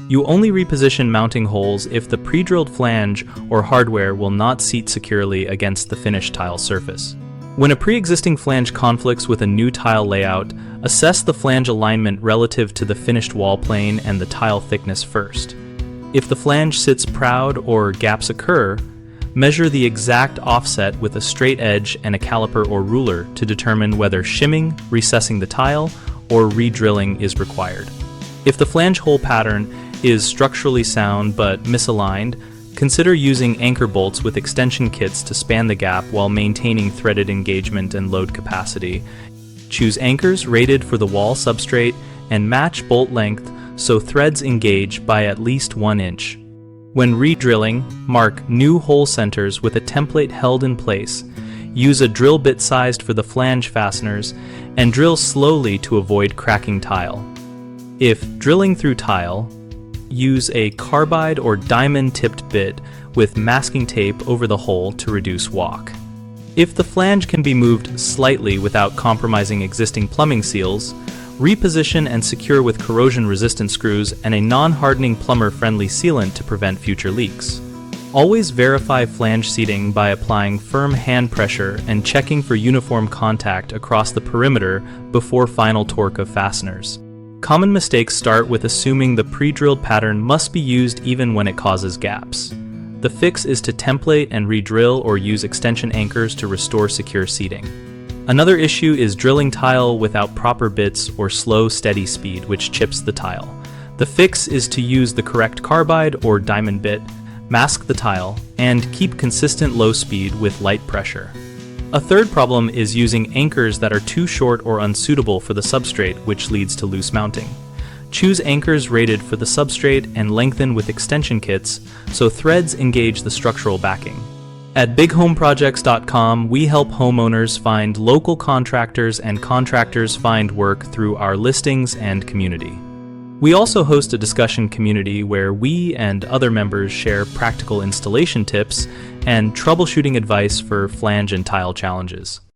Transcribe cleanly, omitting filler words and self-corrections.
You only reposition mounting holes if the pre-drilled flange or hardware will not seat securely against the finished tile surface. When a pre-existing flange conflicts with a new tile layout, assess the flange alignment relative to the finished wall plane and the tile thickness first. If the flange sits proud or gaps occur, measure the exact offset with a straight edge and a caliper or ruler to determine whether shimming, recessing the tile, or redrilling is required. If the flange hole pattern is structurally sound but misaligned, consider using anchor bolts with extension kits to span the gap while maintaining threaded engagement and load capacity. Choose anchors rated for the wall substrate and match bolt length so threads engage by at least 1 inch. When redrilling, mark new hole centers with a template held in place. Use a drill bit sized for the flange fasteners and drill slowly to avoid cracking tile. If drilling through tile, use a carbide or diamond-tipped bit with masking tape over the hole to reduce walk. If the flange can be moved slightly without compromising existing plumbing seals, reposition and secure with corrosion-resistant screws and a non-hardening plumber-friendly sealant to prevent future leaks. Always verify flange seating by applying firm hand pressure and checking for uniform contact across the perimeter before final torque of fasteners. Common mistakes start with assuming the pre-drilled pattern must be used even when it causes gaps. The fix is to template and redrill or use extension anchors to restore secure seating. Another issue is drilling tile without proper bits or slow, steady speed, which chips the tile. The fix is to use the correct carbide or diamond bit, mask the tile, and keep consistent low speed with light pressure. A third problem is using anchors that are too short or unsuitable for the substrate, which leads to loose mounting. Choose anchors rated for the substrate and lengthen with extension kits so threads engage the structural backing. At bighomeprojects.com, we help homeowners find local contractors and contractors find work through our listings and community. We also host a discussion community where we and other members share practical installation tips and troubleshooting advice for flange and tile challenges.